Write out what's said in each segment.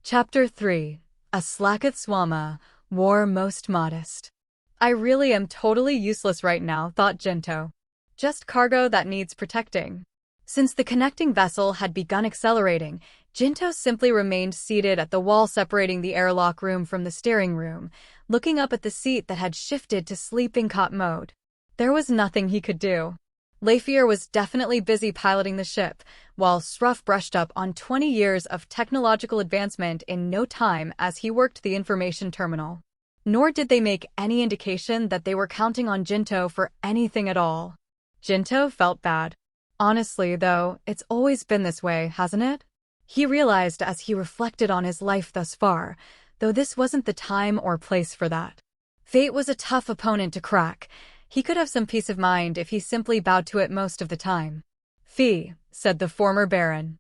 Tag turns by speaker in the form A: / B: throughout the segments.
A: Chapter 3. A Swama, War Most Modest. I really am totally useless right now, thought Jinto. Just cargo that needs protecting. Since the connecting vessel had begun accelerating, Jinto simply remained seated at the wall separating the airlock room from the steering room, looking up at the seat that had shifted to sleeping cot mode. There was nothing he could do. Lafier was definitely busy piloting the ship, while Sruff brushed up on 20 years of technological advancement in no time as he worked the information terminal. Nor did they make any indication that they were counting on Jinto for anything at all. Jinto felt bad. Honestly, though, it's always been this way, hasn't it? He realized as he reflected on his life thus far, though this wasn't the time or place for that. Fate was a tough opponent to crack. He could have some peace of mind if he simply bowed to it most of the time. "Fee," said the former Baron.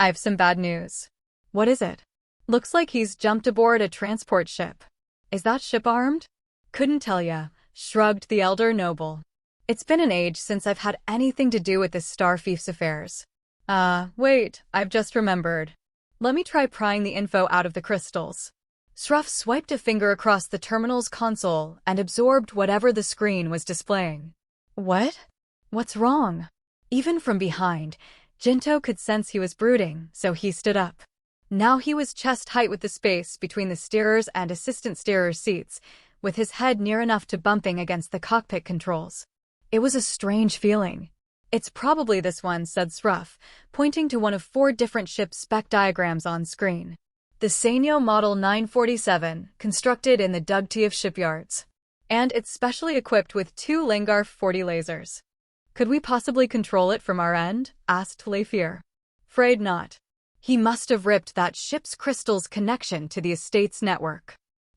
A: "I've some bad news." "What is it?" "Looks like he's jumped aboard a transport ship." "Is that ship armed?" "Couldn't tell ya," shrugged the elder noble. "It's been an age since I've had anything to do with this star thief's affairs." Wait, I've just remembered. Let me try prying the info out of the crystals." Sruff swiped a finger across the terminal's console and absorbed whatever the screen was displaying. "What? What's wrong?" Even from behind, Jinto could sense he was brooding, so he stood up. Now he was chest height with the space between the steerer's and assistant steerer's seats, with his head near enough to bumping against the cockpit controls. It was a strange feeling. "It's probably this one," said Sruff, pointing to one of 4 different ship spec diagrams on screen. The Sanyo Model 947, constructed in the Dugtiev shipyards. And it's specially equipped with 2 Langarf 40 lasers. "Could we possibly control it from our end?" asked Lafier. "'Fraid not. He must have ripped that ship's crystal's connection to the estate's network."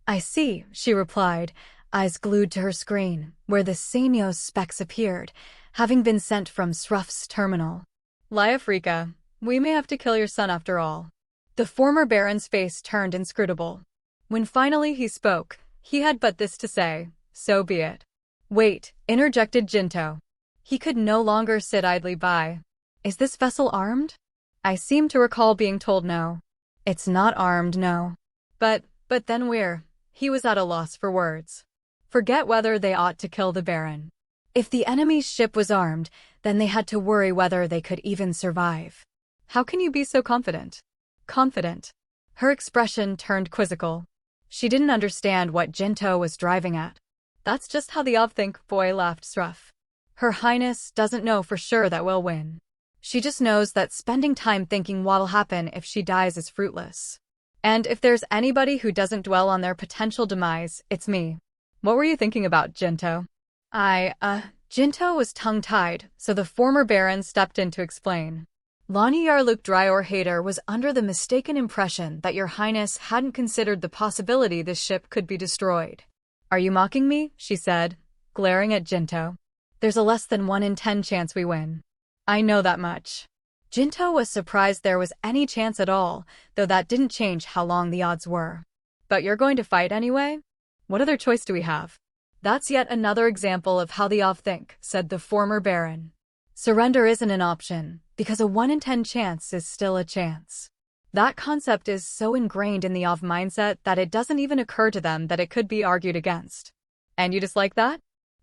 A: "I see," she replied, eyes glued to her screen, where the Sanyo's specs appeared, having been sent from Sruff's terminal. "Liafrika, we may have to kill your son after all." The former Baron's face turned inscrutable. When finally he spoke, he had but this to say: "So be it." "Wait," interjected Jinto. He could no longer sit idly by. "Is this vessel armed?" "I seem to recall being told no." "It's not armed, no." But then we're..." He was at a loss for words. Forget whether they ought to kill the Baron. If the enemy's ship was armed, then they had to worry whether they could even survive. "How can you be so confident?" "Confident?" Her expression turned quizzical. She didn't understand what Jinto was driving at. "That's just how the Ov think, boy," laughed Sruff. "Her Highness doesn't know for sure that we'll win. She just knows that spending time thinking what'll happen if she dies is fruitless. And if there's anybody who doesn't dwell on their potential demise, it's me." "What were you thinking about, Jinto?" Jinto was tongue-tied, so the former Baron stepped in to explain. "Lonnie Yarluk Dryor Hader was under the mistaken impression that your Highness hadn't considered the possibility this ship could be destroyed." "Are you mocking me?" she said, glaring at Jinto. "There's a less than 1 in 10 chance we win." "I know that much." Jinto was surprised there was any chance at all, though that didn't change how long the odds were. "But you're going to fight anyway? What other choice do we have?" "That's yet another example of how the Ov think," said the former Baron. "Surrender isn't an option, because a 1 in 10 chance is still a chance. That concept is so ingrained in the Ov mindset that it doesn't even occur to them that it could be argued against." "And you dislike that?"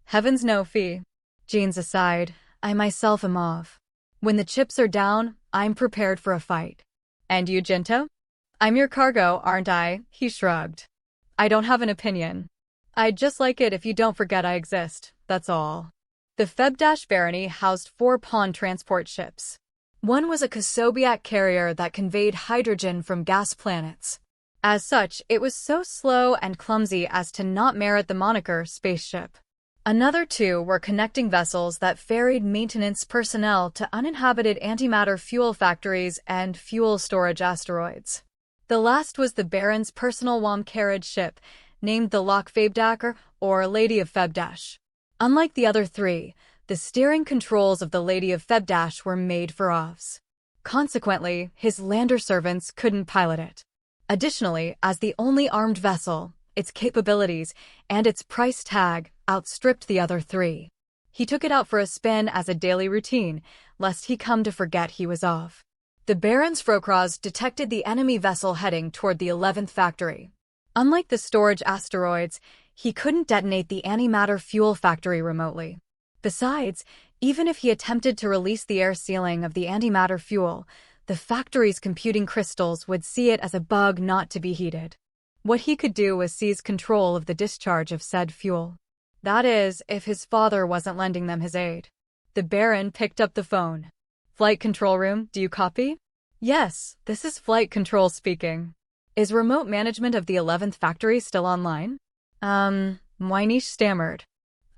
A: "Heavens no, Fee." Jeans aside, I myself am Ov. When the chips are down, I'm prepared for a fight. "And you, Jinto?" "I'm your cargo, aren't I?" He shrugged. "I don't have an opinion. I'd just like it if you don't forget I exist, that's all." The Febdash barony housed 4 pawn transport ships. One was a Kosobiak carrier that conveyed hydrogen from gas planets. As such, it was so slow and clumsy as to not merit the moniker spaceship. Another 2 were connecting vessels that ferried maintenance personnel to uninhabited antimatter fuel factories and fuel storage asteroids. The last was the Baron's personal WOM carriage ship, named the Lok Febdaker, or Lady of Febdash. Unlike the other 3, the steering controls of the Lady of Febdash were made for Ovs. Consequently, his lander servants couldn't pilot it. Additionally, as the only armed vessel, its capabilities and its price tag outstripped the other 3. He took it out for a spin as a daily routine, lest he come to forget he was Ov. The Baron's Frocross detected the enemy vessel heading toward the 11th factory. Unlike the storage asteroids, he couldn't detonate the antimatter fuel factory remotely. Besides, even if he attempted to release the air sealing of the antimatter fuel, the factory's computing crystals would see it as a bug not to be heeded. What he could do was seize control of the discharge of said fuel. That is, if his father wasn't lending them his aid. The Baron picked up the phone. Flight control room, do you copy? Yes, this is flight control speaking. Is remote management of the 11th factory still online? Wynish stammered.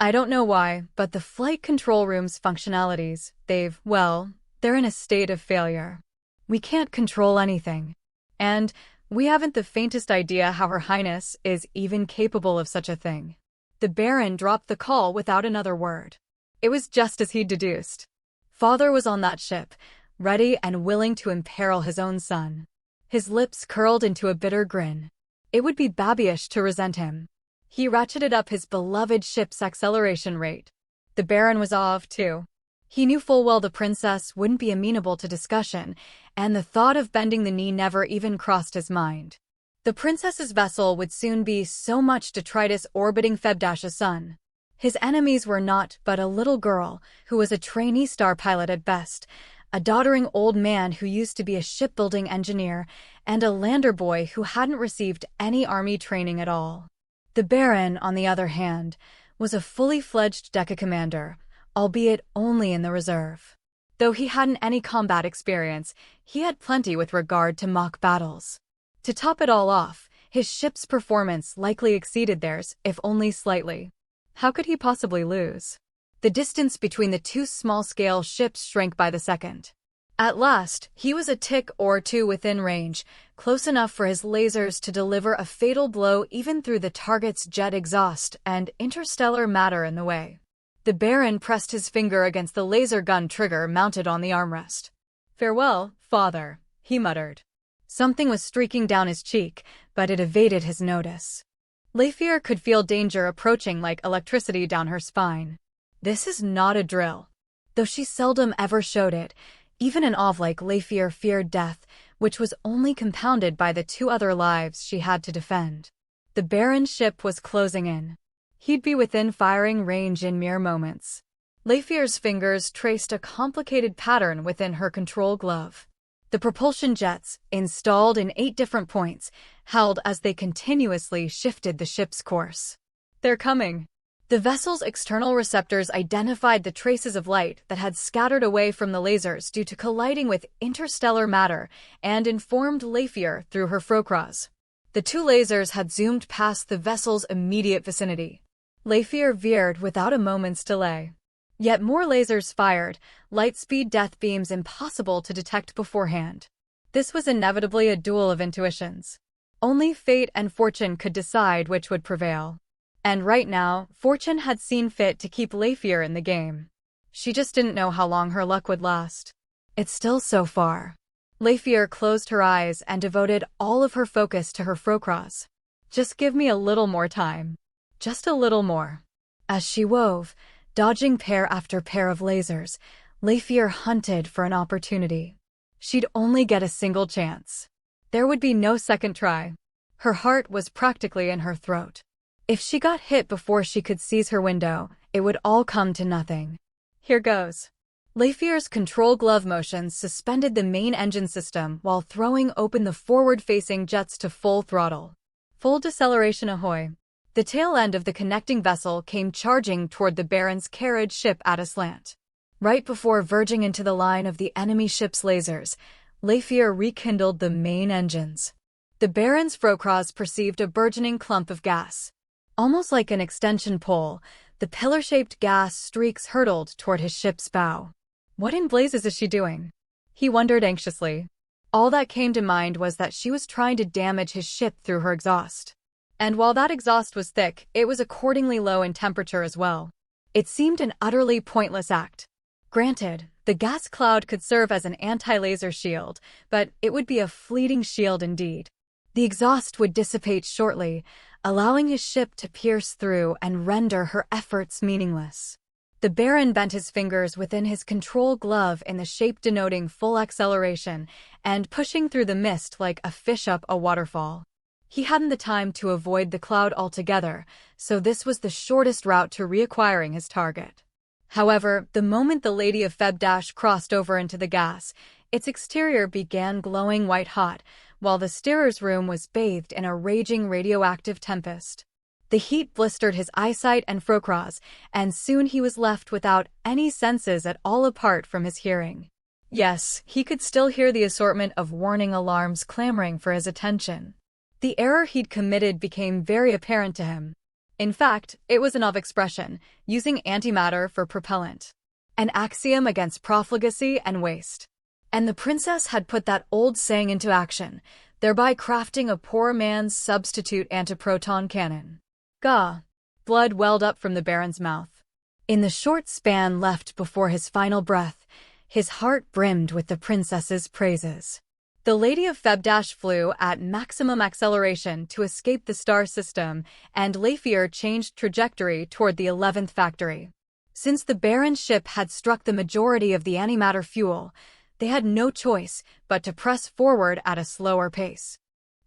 A: I don't know why, but the flight control room's functionalities, they're in a state of failure. We can't control anything. And we haven't the faintest idea how Her Highness is even capable of such a thing. The Baron dropped the call without another word. It was just as he'd deduced. Father was on that ship, ready and willing to imperil his own son. His lips curled into a bitter grin. It would be babyish to resent him. He ratcheted up his beloved ship's acceleration rate. The Baron was awed, too. He knew full well the princess wouldn't be amenable to discussion, and the thought of bending the knee never even crossed his mind. The princess's vessel would soon be so much detritus orbiting Febdash's sun. His enemies were naught but a little girl who was a trainee star pilot at best, a doddering old man who used to be a shipbuilding engineer, and a lander boy who hadn't received any army training at all. The Baron, on the other hand, was a fully fledged Deca commander, albeit only in the reserve. Though he hadn't any combat experience, he had plenty with regard to mock battles. To top it all off, his ship's performance likely exceeded theirs, if only slightly. How could he possibly lose? The distance between the two small-scale ships shrank by the second. At last, he was a tick or two within range, close enough for his lasers to deliver a fatal blow even through the target's jet exhaust and interstellar matter in the way. The Baron pressed his finger against the laser gun trigger mounted on the armrest. "Farewell, father," he muttered. Something was streaking down his cheek, but it evaded his notice. Leifir could feel danger approaching like electricity down her spine. This is not a drill. Though she seldom ever showed it, even an Ov like Leifir feared death, which was only compounded by the two other lives she had to defend. The Baron's ship was closing in. He'd be within firing range in mere moments. Leifir's fingers traced a complicated pattern within her control glove. The propulsion jets, installed in 8 different points, held as they continuously shifted the ship's course. "They're coming." The vessel's external receptors identified the traces of light that had scattered away from the lasers due to colliding with interstellar matter and informed Leifir through her Frocross. The 2 lasers had zoomed past the vessel's immediate vicinity. Leifir veered without a moment's delay. Yet more lasers fired, light-speed death beams impossible to detect beforehand. This was inevitably a duel of intuitions. Only fate and fortune could decide which would prevail. And right now, fortune had seen fit to keep Leifir in the game. She just didn't know how long her luck would last. It's still so far. Leifir closed her eyes and devoted all of her focus to her Frocross. Just give me a little more time. Just a little more. As she wove, dodging pair after pair of lasers, Leifir hunted for an opportunity. She'd only get a single chance. There would be no second try. Her heart was practically in her throat. If she got hit before she could seize her window, it would all come to nothing. Here goes. Leifir's control glove motions suspended the main engine system while throwing open the forward-facing jets to full throttle. Full deceleration ahoy. The tail end of the connecting vessel came charging toward the Baron's carriage ship at a slant. Right before verging into the line of the enemy ship's lasers, Leifir rekindled the main engines. The Baron's Frocross perceived a burgeoning clump of gas. Almost like an extension pole, the pillar-shaped gas streaks hurtled toward his ship's bow. What in blazes is she doing? He wondered anxiously. All that came to mind was that she was trying to damage his ship through her exhaust. And while that exhaust was thick, it was accordingly low in temperature as well. It seemed an utterly pointless act. Granted, the gas cloud could serve as an anti-laser shield, but it would be a fleeting shield indeed. The exhaust would dissipate shortly, allowing his ship to pierce through and render her efforts meaningless. The Baron bent his fingers within his control glove in the shape denoting full acceleration and pushing through the mist like a fish up a waterfall. He hadn't the time to avoid the cloud altogether, so this was the shortest route to reacquiring his target. However, the moment the Lady of Febdash crossed over into the gas, its exterior began glowing white-hot, while the steerer's room was bathed in a raging radioactive tempest. The heat blistered his eyesight and frocras, and soon he was left without any senses at all apart from his hearing. Yes, he could still hear the assortment of warning alarms clamoring for his attention. The error he'd committed became very apparent to him. In fact, it was an of-expression, using antimatter for propellant. An axiom against profligacy and waste. And the princess had put that old saying into action, thereby crafting a poor man's substitute antiproton cannon. Gah! Blood welled up from the Baron's mouth. In the short span left before his final breath, his heart brimmed with the princess's praises. The Lady of Febdash flew at maximum acceleration to escape the star system, and Lafier changed trajectory toward the 11th factory. Since the Baron's ship had struck the majority of the antimatter fuel, they had no choice but to press forward at a slower pace.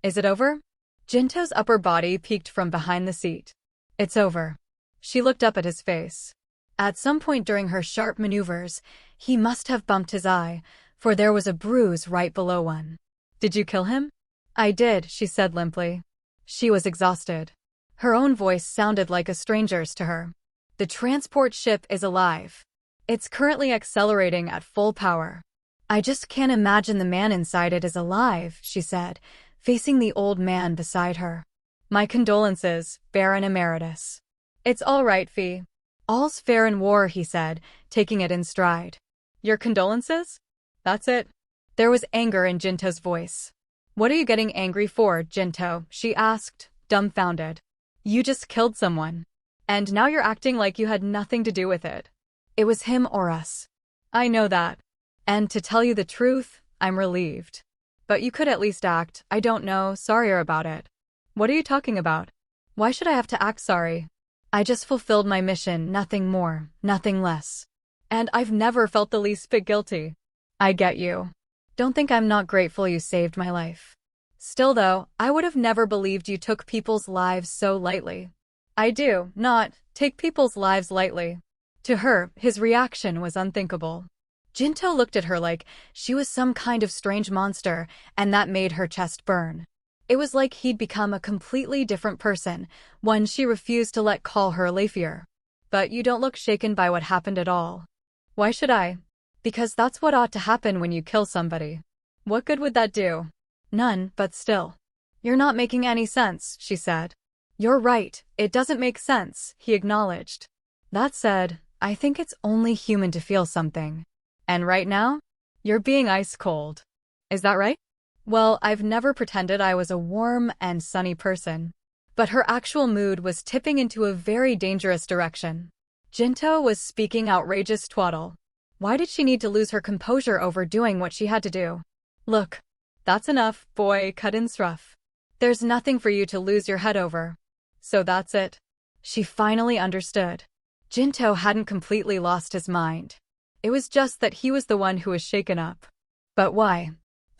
A: Is it over? Jinto's upper body peeked from behind the seat. It's over. She looked up at his face. At some point during her sharp maneuvers, he must have bumped his eye, for there was a bruise right below one. Did you kill him? I did, she said limply. She was exhausted. Her own voice sounded like a stranger's to her. The transport ship is alive. It's currently accelerating at full power. I just can't imagine the man inside it is alive, she said, facing the old man beside her. My condolences, Baron Emeritus. It's all right, Fee. All's fair in war, he said, taking it in stride. Your condolences? That's it. There was anger in Jinto's voice. What are you getting angry for, Jinto? She asked, dumbfounded. You just killed someone. And now you're acting like you had nothing to do with it. It was him or us. I know that. And to tell you the truth, I'm relieved. But you could at least act, I don't know, sorrier about it. What are you talking about? Why should I have to act sorry? I just fulfilled my mission, nothing more, nothing less. And I've never felt the least bit guilty. I get you. Don't think I'm not grateful you saved my life. Still though, I would have never believed you took people's lives so lightly. I do not take people's lives lightly. To her, his reaction was unthinkable. Jinto looked at her like she was some kind of strange monster, and that made her chest burn. It was like he'd become a completely different person, one she refused to let call her Lafier. But you don't look shaken by what happened at all. Why should I? Because that's what ought to happen when you kill somebody. What good would that do? None, but still. You're not making any sense, she said. You're right, it doesn't make sense, he acknowledged. That said, I think it's only human to feel something. And right now, you're being ice cold. Is that right? Well, I've never pretended I was a warm and sunny person. But her actual mood was tipping into a very dangerous direction. Jinto was speaking outrageous twaddle. Why did she need to lose her composure over doing what she had to do? Look, that's enough, boy, cut in Sruff. There's nothing for you to lose your head over. So that's it. She finally understood. Jinto hadn't completely lost his mind. It was just that he was the one who was shaken up. But why?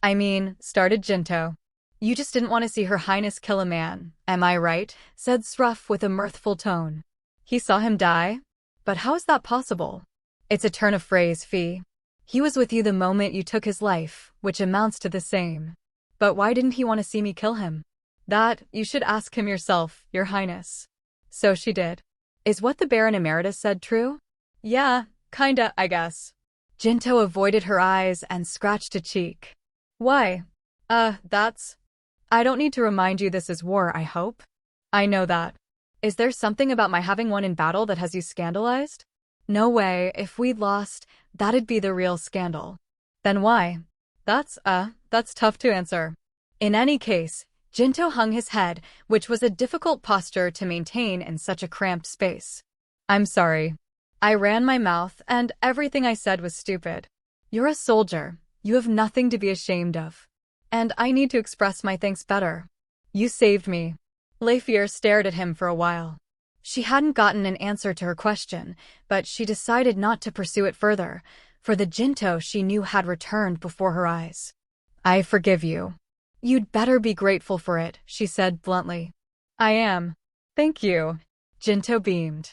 A: I mean, started Jinto. You just didn't want to see Her Highness kill a man, am I right? Said Sruff with a mirthful tone. He saw him die? But how is that possible? It's a turn of phrase, Fee. He was with you the moment you took his life, which amounts to the same. But why didn't he want to see me kill him? That, you should ask him yourself, Your Highness. So she did. Is what the Baron Emeritus said true? Yeah, kinda, I guess. Jinto avoided her eyes and scratched a cheek. Why? That's... I don't need to remind you this is war, I hope. I know that. Is there something about my having won in battle that has you scandalized? No way, if we'd lost, that'd be the real scandal. Then why? That's tough to answer. In any case, Jinto hung his head, which was a difficult posture to maintain in such a cramped space. I'm sorry. I ran my mouth, and everything I said was stupid. You're a soldier. You have nothing to be ashamed of. And I need to express my thanks better. You saved me. Lafier stared at him for a while. She hadn't gotten an answer to her question, but she decided not to pursue it further, for the Jinto she knew had returned before her eyes. I forgive you. You'd better be grateful for it, she said bluntly. I am. Thank you. Jinto beamed.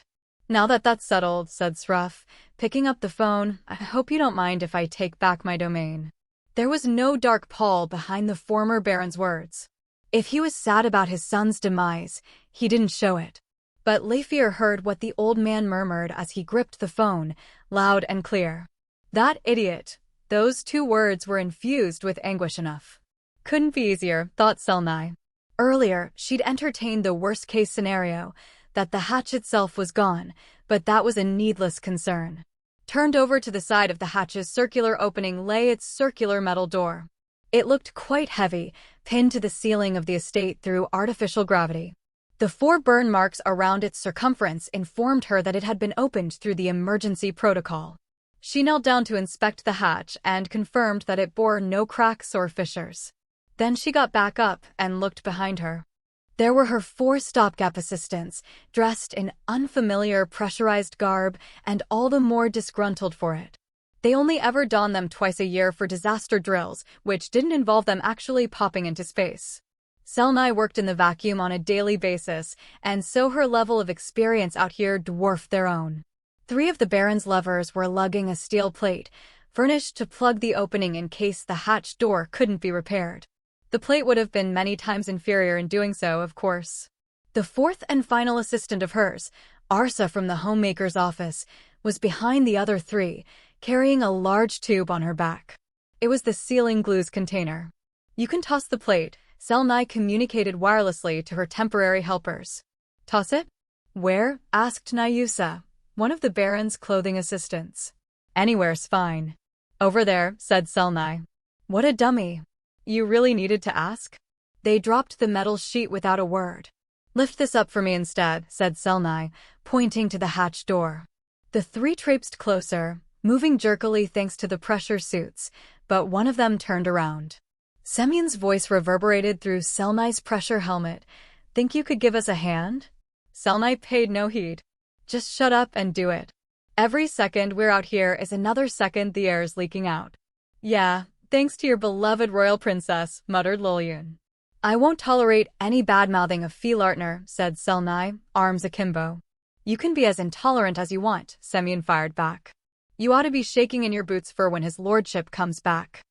A: Now that that's settled, said Sruff, picking up the phone, I hope you don't mind if I take back my domain. There was no dark pall behind the former Baron's words. If he was sad about his son's demise, he didn't show it. But Leifir heard what the old man murmured as he gripped the phone, loud and clear. That idiot. Those 2 words were infused with anguish enough. Couldn't be easier, thought Selnai. Earlier, she'd entertained the worst-case scenario, that the hatch itself was gone, but that was a needless concern. Turned over to the side of the hatch's circular opening lay its circular metal door. It looked quite heavy, pinned to the ceiling of the estate through artificial gravity. The 4 burn marks around its circumference informed her that it had been opened through the emergency protocol. She knelt down to inspect the hatch and confirmed that it bore no cracks or fissures. Then she got back up and looked behind her. There were her 4 stopgap assistants, dressed in unfamiliar pressurized garb and all the more disgruntled for it. They only ever donned them twice a year for disaster drills, which didn't involve them actually popping into space. Selnai worked in the vacuum on a daily basis, and so her level of experience out here dwarfed their own. 3 of the Baron's levers were lugging a steel plate, furnished to plug the opening in case the hatch door couldn't be repaired. The plate would have been many times inferior in doing so, of course. The 4th and final assistant of hers, Arsa from the homemaker's office, was behind the other 3, carrying a large tube on her back. It was the sealing glue's container. You can toss the plate, Selnai communicated wirelessly to her temporary helpers. Toss it? Where? Asked Nyusa, one of the Baron's clothing assistants. Anywhere's fine. Over there, said Selnai. What a dummy. You really needed to ask? They dropped the metal sheet without a word. Lift this up for me instead, said Selnai, pointing to the hatch door. The 3 traipsed closer, moving jerkily thanks to the pressure suits, but one of them turned around. Semyon's voice reverberated through Selnai's pressure helmet. Think you could give us a hand? Selnai paid no heed. Just shut up and do it. Every second we're out here is another second the air's leaking out. Yeah. Thanks to your beloved royal princess, muttered Lolyun. I won't tolerate any bad-mouthing of Feelartner, said Selnai, arms akimbo. You can be as intolerant as you want, Semyon fired back. You ought to be shaking in your boots for when his lordship comes back.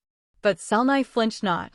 A: But Selnai flinched not.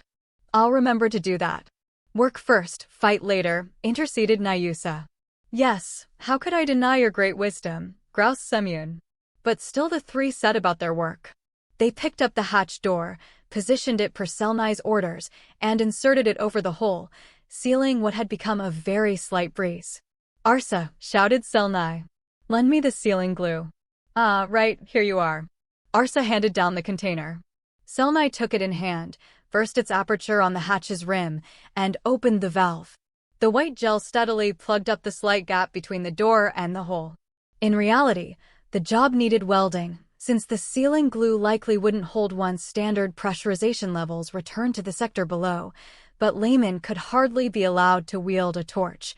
A: I'll remember to do that. Work first, fight later, interceded Nyusa. Yes, how could I deny your great wisdom, groused Semyon. But still the 3 set about their work. They picked up the hatch door, positioned it per Selnai's orders, and inserted it over the hole, sealing what had become a very slight breeze. Arsa, shouted Selnai. Lend me the sealing glue. Ah, right, here you are. Arsa handed down the container. Selnai took it in hand, burst its aperture on the hatch's rim, and opened the valve. The white gel steadily plugged up the slight gap between the door and the hole. In reality, the job needed welding, since the sealing glue likely wouldn't hold once standard pressurization levels returned to the sector below, but laymen could hardly be allowed to wield a torch.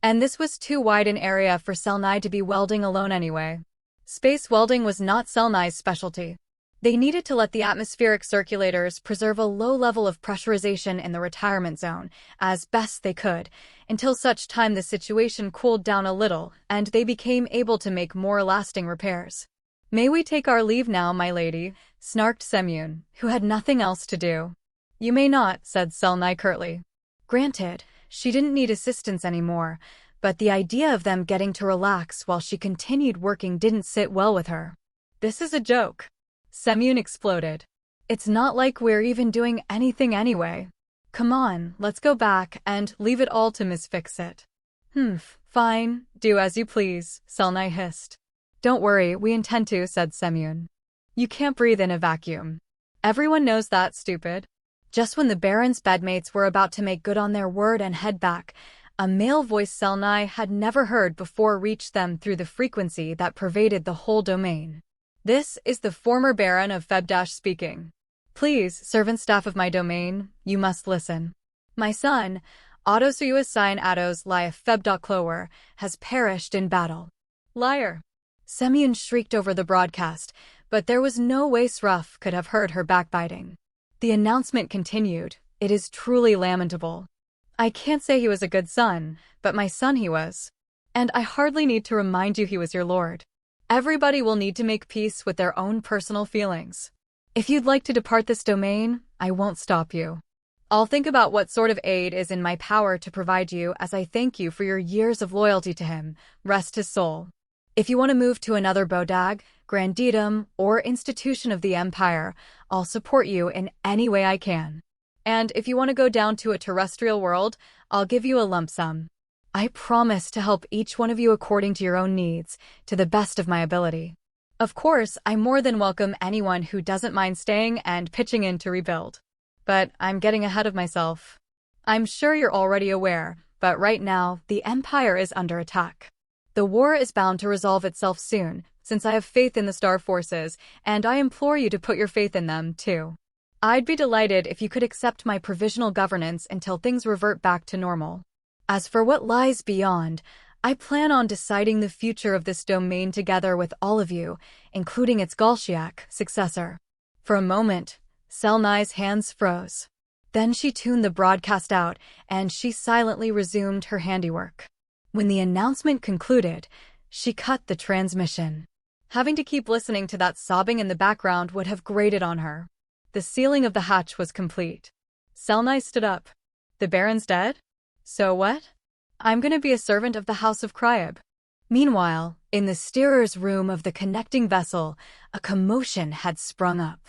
A: And this was too wide an area for Selnai to be welding alone anyway. Space welding was not Selnai's specialty. They needed to let the atmospheric circulators preserve a low level of pressurization in the retirement zone, as best they could, until such time the situation cooled down a little and they became able to make more lasting repairs. May we take our leave now, my lady, snarked Semyon, who had nothing else to do. You may not, said Selnai curtly. Granted, she didn't need assistance anymore, but the idea of them getting to relax while she continued working didn't sit well with her. This is a joke. Semyon exploded. It's not like we're even doing anything anyway. Come on, let's go back and leave it all to Miss Fix-It. Fine, do as you please, Selnai hissed. Don't worry, we intend to, said Semyon. You can't breathe in a vacuum. Everyone knows that, stupid. Just when the Baron's bedmates were about to make good on their word and head back, a male voice Selnai had never heard before reached them through the frequency that pervaded the whole domain. This is the former Baron of Febdash speaking. Please, servant staff of my domain, you must listen. My son, Autosuus sign ados lia feb.clower has perished in battle. Liar. Semyon shrieked over the broadcast, but there was no way Sruff could have heard her backbiting. The announcement continued, "It is truly lamentable. I can't say he was a good son, but my son he was. And I hardly need to remind you he was your lord. Everybody will need to make peace with their own personal feelings. If you'd like to depart this domain, I won't stop you. I'll think about what sort of aid is in my power to provide you as I thank you for your years of loyalty to him, rest his soul. If you want to move to another bodag, grandedom, or institution of the Empire, I'll support you in any way I can. And if you want to go down to a terrestrial world, I'll give you a lump sum. I promise to help each one of you according to your own needs, to the best of my ability. Of course, I more than welcome anyone who doesn't mind staying and pitching in to rebuild. But I'm getting ahead of myself. I'm sure you're already aware, but right now, the Empire is under attack. The war is bound to resolve itself soon, since I have faith in the Star Forces, and I implore you to put your faith in them, too. I'd be delighted if you could accept my provisional governance until things revert back to normal. As for what lies beyond, I plan on deciding the future of this domain together with all of you, including its Galshiak successor." For a moment, Selnai's hands froze. Then she tuned the broadcast out, and she silently resumed her handiwork. When the announcement concluded, she cut the transmission. Having to keep listening to that sobbing in the background would have grated on her. The sealing of the hatch was complete. Selnai stood up. "The Baron's dead? So what? I'm gonna be a servant of the House of Cryeb." Meanwhile, in the steerer's room of the connecting vessel, a commotion had sprung up.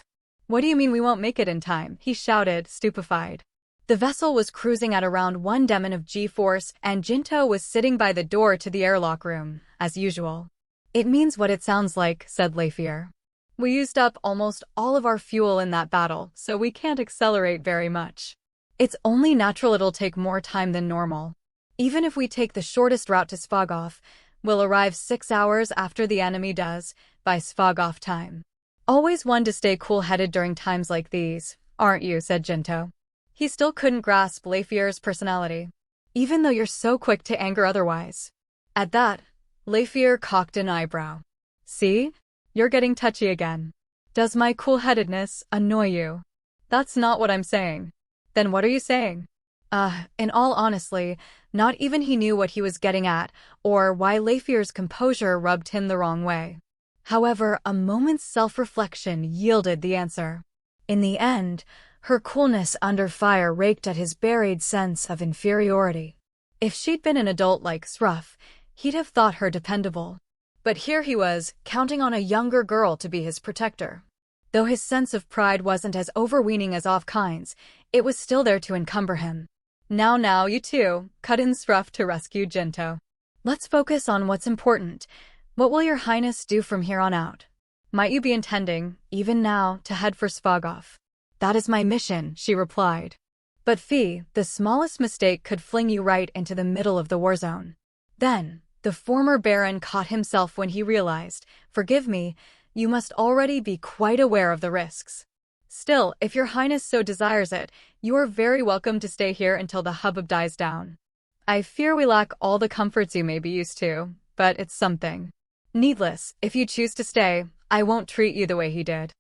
A: "What do you mean we won't make it in time?" he shouted, stupefied. The vessel was cruising at around 1 demon of G-force, and Jinto was sitting by the door to the airlock room, as usual. "It means what it sounds like," said Leifir. "We used up almost all of our fuel in that battle, so we can't accelerate very much. It's only natural it'll take more time than normal. Even if we take the shortest route to Svagov, we'll arrive 6 hours after the enemy does, by Svagov time. Always one to stay cool-headed during times like these, aren't you?" said Jinto. He still couldn't grasp Leifir's personality, even though you're so quick to anger otherwise. At that, Leifir cocked an eyebrow. "See? You're getting touchy again. Does my cool-headedness annoy you?" "That's not what I'm saying." "Then what are you saying?" In all honesty, not even he knew what he was getting at, or why Leifir's composure rubbed him the wrong way. However, a moment's self-reflection yielded the answer. In the end, her coolness under fire raked at his buried sense of inferiority. If she'd been an adult like Sruff, he'd have thought her dependable. But here he was, counting on a younger girl to be his protector. Though his sense of pride wasn't as overweening as Offkind's, it was still there to encumber him. Now, you two, cut in Sruff to rescue Jinto. "Let's focus on what's important. What will your highness do from here on out? Might you be intending, even now, to head for Svagov?" "That is my mission," she replied. "But Fee, the smallest mistake could fling you right into the middle of the war zone." Then, the former Baron caught himself when he realized, "Forgive me, you must already be quite aware of the risks. Still, if your highness so desires it, you are very welcome to stay here until the hubbub dies down. I fear we lack all the comforts you may be used to, but it's something. Needless, if you choose to stay, I won't treat you the way he did.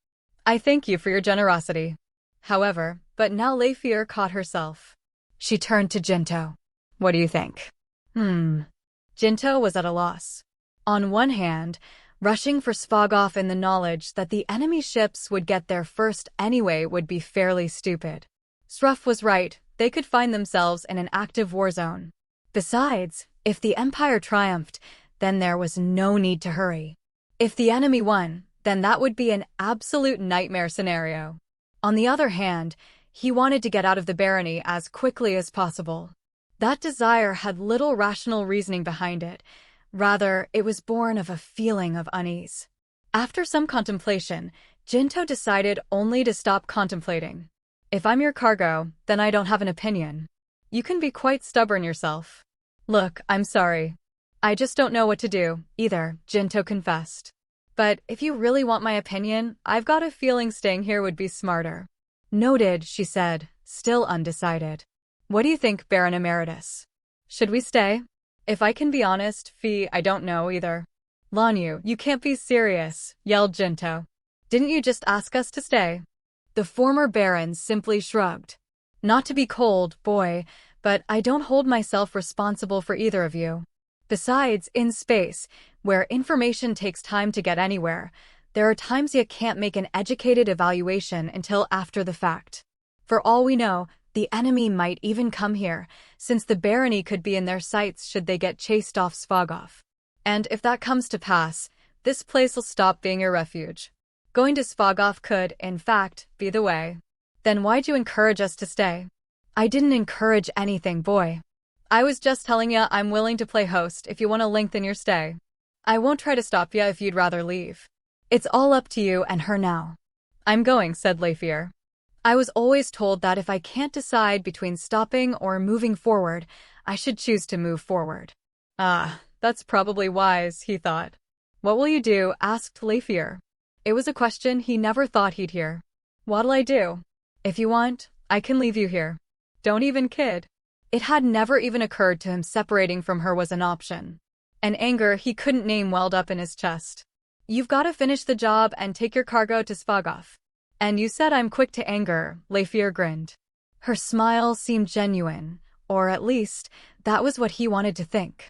A: I thank you for your generosity." However, but now Leifir caught herself. She turned to Jinto. "What do you think?" Jinto was at a loss. On one hand, rushing for Svagov in the knowledge that the enemy ships would get there first anyway would be fairly stupid. Sruff was right, they could find themselves in an active war zone. Besides, if the Empire triumphed, then there was no need to hurry. If the enemy won, then that would be an absolute nightmare scenario. On the other hand, he wanted to get out of the barony as quickly as possible. That desire had little rational reasoning behind it. Rather, it was born of a feeling of unease. After some contemplation, Jinto decided only to stop contemplating. "If I'm your cargo, then I don't have an opinion. You can be quite stubborn yourself." "Look, I'm sorry. I just don't know what to do, either," Jinto confessed. "But if you really want my opinion, I've got a feeling staying here would be smarter." "Noted," she said, still undecided. What do you think, Baron Emeritus? Should we stay? If I can be honest, Fee, I don't know either. Lanyu, you can't be serious, yelled Jinto. Didn't you just ask us to stay? The former Baron simply shrugged. Not to be cold, boy, but I don't hold myself responsible for either of you. Besides, in space, where information takes time to get anywhere, there are times you can't make an educated evaluation until after the fact. For all we know, the enemy might even come here, since the barony could be in their sights should they get chased off Svagov. And if that comes to pass, this place'll stop being a refuge. Going to Svagov could, in fact, be the way. Then why'd you encourage us to stay? I didn't encourage anything, boy. I was just telling ya I'm willing to play host if you want to lengthen your stay. I won't try to stop ya if you'd rather leave. It's all up to you and her now. I'm going, said Leifir. I was always told that if I can't decide between stopping or moving forward, I should choose to move forward. Ah, that's probably wise, he thought. What will you do? Asked Leifir. It was a question he never thought he'd hear. What'll I do? If you want, I can leave you here. Don't even kid. It had never even occurred to him separating from her was an option. An anger he couldn't name welled up in his chest. You've got to finish the job and take your cargo to Svagov. And you said I'm quick to anger, Leifir grinned. Her smile seemed genuine, or at least, that was what he wanted to think.